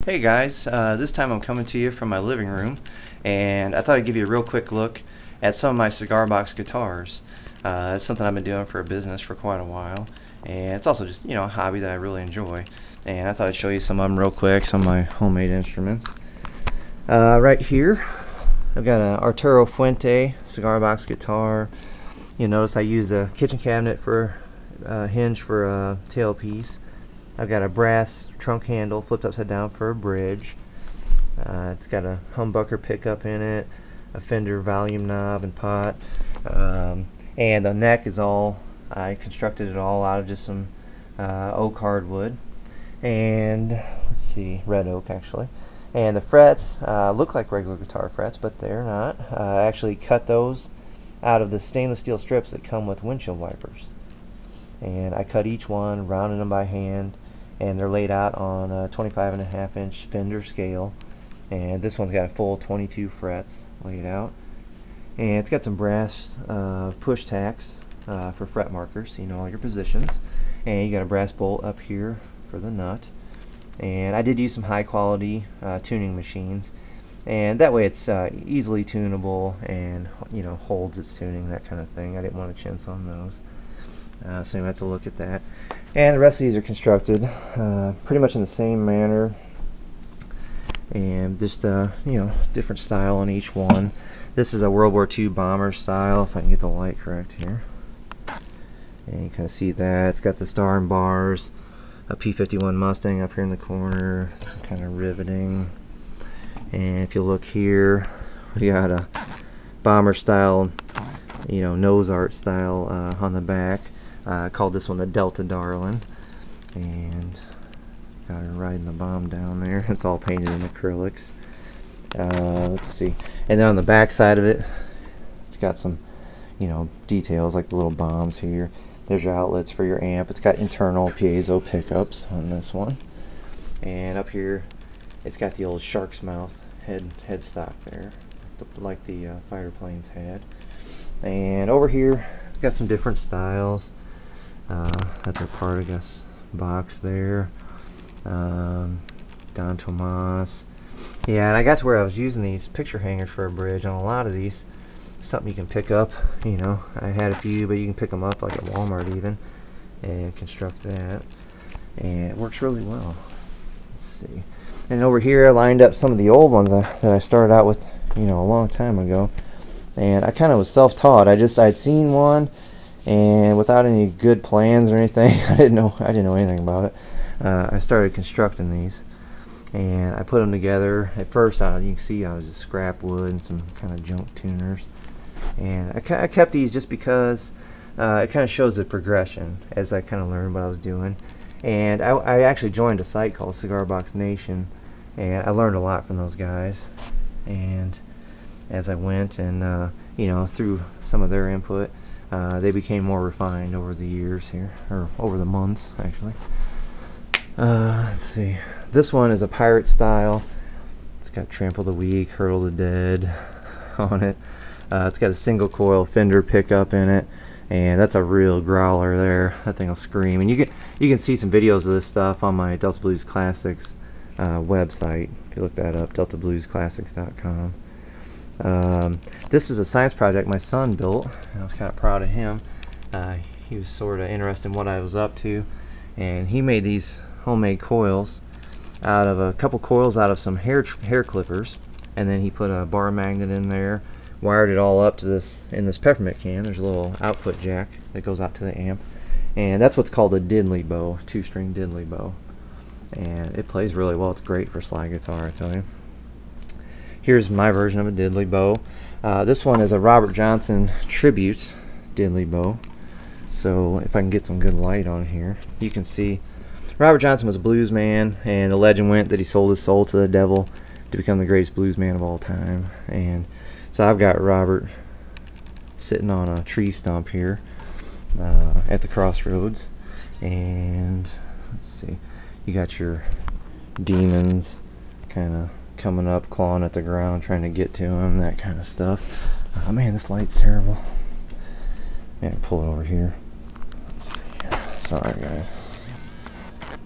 Hey guys, this time I'm coming to you from my living room, and I thought I'd give you a real quick look at some of my cigar box guitars. It's something I've been doing for a business for quite a while, and it's also just, a hobby that I really enjoy. And I thought I'd show you some of them real quick, some of my homemade instruments. Right here, I've got an Arturo Fuente cigar box guitar. You'll notice I used a kitchen cabinet for a hinge for a tailpiece. I've got a brass trunk handle flipped upside down for a bridge. It's got a humbucker pickup in it, a Fender volume knob and pot, and the neck is all, I constructed it all out of just some oak hardwood, and let's see, red oak actually. And the frets look like regular guitar frets, but they're not. I actually cut those out of the stainless steel strips that come with windshield wipers. And I cut each one, rounded them by hand, and they're laid out on a 25.5-inch Fender scale. And this one's got a full 22 frets laid out. And it's got some brass push tacks for fret markers, so you know all your positions. And you got a brass bolt up here for the nut. And I did use some high quality tuning machines. And that way it's easily tunable and holds its tuning, that kind of thing. I didn't want to chintz on those. So anyway, that's a look at that. And the rest of these are constructed pretty much in the same manner, and just different style on each one. This is a World War II bomber style, if I can get the light correct here. And you kind of see that it's got the star and bars, a P-51 Mustang up here in the corner, some kind of riveting. And if you look here, we got a bomber style, nose art style on the back. I called this one the Delta Darlin', and got her riding the bomb down there. It's all painted in acrylics. Let's see, and then on the back side of it, it's got some, details like the little bombs here. There's your outlets for your amp. It's got internal piezo pickups on this one, and up here, it's got the old shark's mouth headstock there, like the fighter planes had. And over here, got some different styles. That's a part, I guess, box there. Don Tomas. Yeah, and I got to where I was using these picture hangers for a bridge on a lot of these. Something you can pick up, I had a few, but you can pick them up like at Walmart even and construct that. And it works really well. Let's see. And over here I lined up some of the old ones that I started out with, a long time ago. And I kind of was self-taught. I'd seen one, and without any good plans or anything, I didn't know anything about it. I started constructing these, and I put them together. At first, you can see I was just scrap wood and some kind of junk tuners. And I kept these just because it kind of shows the progression as I kind of learned what I was doing. And I actually joined a site called Cigar Box Nation, and I learned a lot from those guys. And as I went and through some of their input, they became more refined over the years here, or over the months actually. Let's see, this one is a pirate style. It's got Trample the Weak, Hurdle the Dead on it. It's got a single coil Fender pickup in it, and that's a real growler there. That thing will scream. And you can see some videos of this stuff on my Delta Blues Classics website. If you look that up, deltabluesclassics.com. This is a science project my son built, and I was kind of proud of him. He was sort of interested in what I was up to, and he made these homemade coils out of a couple coils out of some hair clippers, and then he put a bar magnet in there, wired it all up to this in this peppermint can. There's a little output jack that goes out to the amp, and that's what's called a diddley bow, 2-string diddley bow, and it plays really well. It's great for slide guitar, I tell you. Here's my version of a diddley bow. This one is a Robert Johnson tribute diddley bow. So if I can get some good light on here, you can see Robert Johnson was a blues man, and the legend went that he sold his soul to the devil to become the greatest blues man of all time. And so I've got Robert sitting on a tree stump here at the crossroads. And let's see, you got your demons kind of coming up, clawing at the ground, trying to get to him, that kind of stuff. Oh man, this light's terrible. Yeah, pull it over here. Let's see. Sorry guys.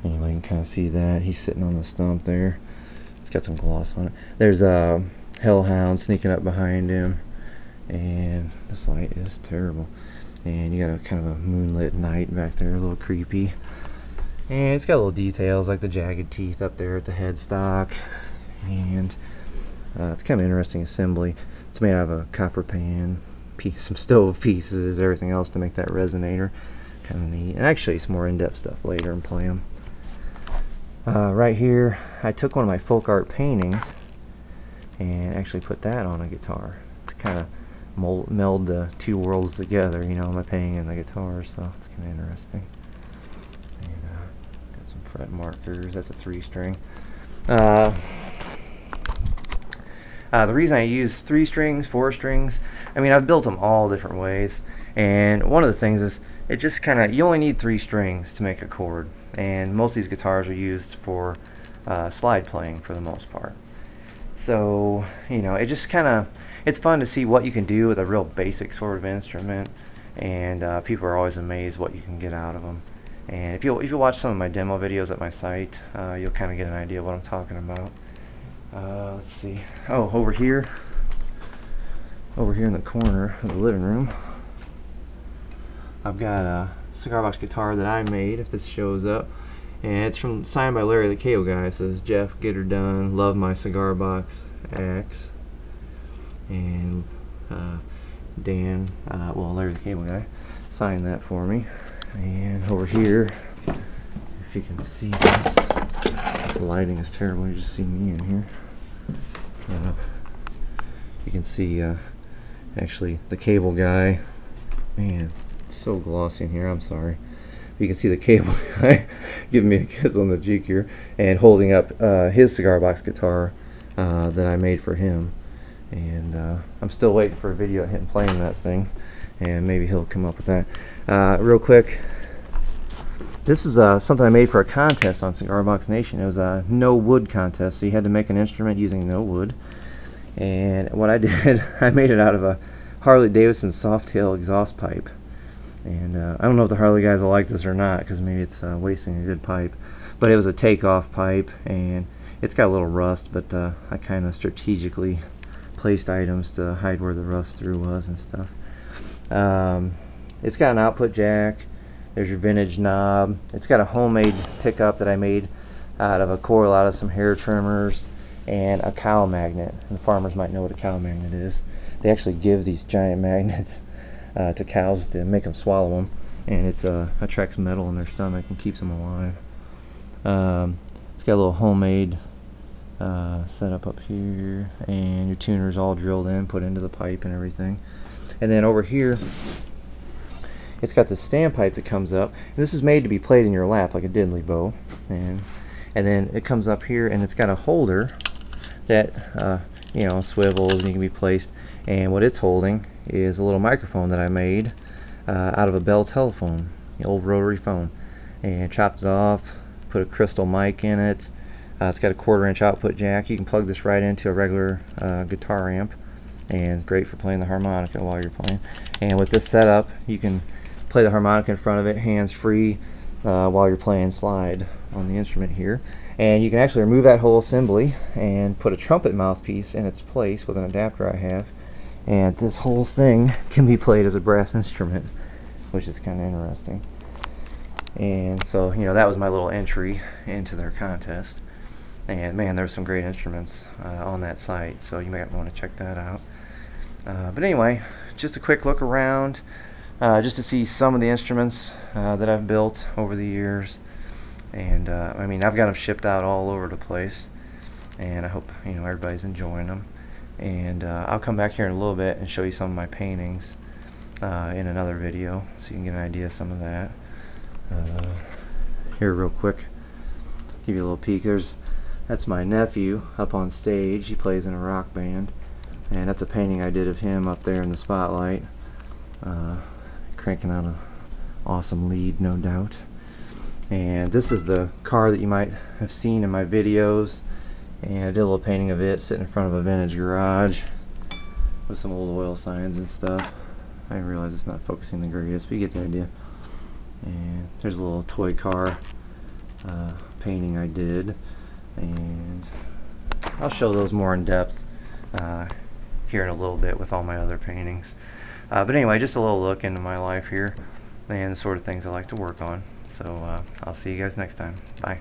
Anyway, you can kind of see that he's sitting on the stump there. It's got some gloss on it. There's a hellhound sneaking up behind him, and this light is terrible. And you got a kind of a moonlit night back there, a little creepy. And it's got little details like the jagged teeth up there at the headstock, and it's kind of interesting assembly. It's made out of a copper pan, some stove pieces, everything else to make that resonator. Kind of neat. And actually it's more in-depth stuff later and play them. Right here I took one of my folk art paintings and actually put that on a guitar to kind of meld the two worlds together, you know, my painting and the guitar, so it's kind of interesting. And got some fret markers. That's a 3-string. The reason I use 3 strings, 4 strings, I mean, I've built them all different ways, and one of the things is it just kind of, you only need 3 strings to make a chord, and most of these guitars are used for slide playing for the most part. So, you know, it just kind of, it's fun to see what you can do with a real basic sort of instrument, and people are always amazed what you can get out of them. And if you watch some of my demo videos at my site, you'll kind of get an idea of what I'm talking about. Let's see. Oh, over here in the corner of the living room, I've got a cigar box guitar that I made, if this shows up, and it's signed by Larry the Cable Guy. It says, "Jeff, get her done, love my cigar box axe." And Dan, well, Larry the Cable Guy, signed that for me. And over here, if you can see this lighting is terrible, you just see me in here. You can see actually the Cable Guy, man, it's so glossy in here, I'm sorry. You can see the Cable Guy giving me a kiss on the cheek here and holding up his cigar box guitar that I made for him. And I'm still waiting for a video of him playing that thing, and maybe he'll come up with that. Real quick, this is something I made for a contest on Cigar Box Nation. It was a no wood contest, so you had to make an instrument using no wood. And what I did, I made it out of a Harley Davidson Softail exhaust pipe. And I don't know if the Harley guys will like this or not, because maybe it's wasting a good pipe. But it was a takeoff pipe, and it's got a little rust, but I kind of strategically placed items to hide where the rust through was and stuff. It's got an output jack. There's your vintage knob. It's got a homemade pickup that I made out of a coil out of some hair trimmers and a cow magnet. And the farmers might know what a cow magnet is. They actually give these giant magnets to cows to make them swallow them, and it attracts metal in their stomach and keeps them alive. It's got a little homemade setup up here, and your tuner's all drilled in, put into the pipe and everything. And then over here, it's got this standpipe that comes up. And this is made to be played in your lap like a diddly bow, and then it comes up here, and it's got a holder that you know, swivels and you can be placed. And what it's holding is a little microphone that I made out of a Bell telephone, the old rotary phone, and chopped it off, put a crystal mic in it. It's got a 1/4-inch output jack. You can plug this right into a regular guitar amp, and great for playing the harmonica while you're playing. And with this setup, you can play the harmonica in front of it hands-free while you're playing slide on the instrument here. And you can actually remove that whole assembly and put a trumpet mouthpiece in its place with an adapter I have, and this whole thing can be played as a brass instrument, which is kind of interesting. And so, you know, that was my little entry into their contest. And man, there's some great instruments on that site, so you might want to check that out. But anyway, just a quick look around, just to see some of the instruments that I've built over the years. And I mean, I've got them shipped out all over the place, and I hope, you know, everybody's enjoying them. And I'll come back here in a little bit and show you some of my paintings in another video, so you can get an idea of some of that. Here real quick, give you a little peek. That's my nephew up on stage. He plays in a rock band, and that's a painting I did of him up there in the spotlight, cranking out an awesome lead, no doubt. And this is the car that you might have seen in my videos, and I did a little painting of it sitting in front of a vintage garage with some old oil signs and stuff. I realize it's not focusing the greatest, but you get the idea. And there's a little toy car painting I did, and I'll show those more in depth here in a little bit with all my other paintings. But anyway, just a little look into my life here and the sort of things I like to work on. So I'll see you guys next time. Bye.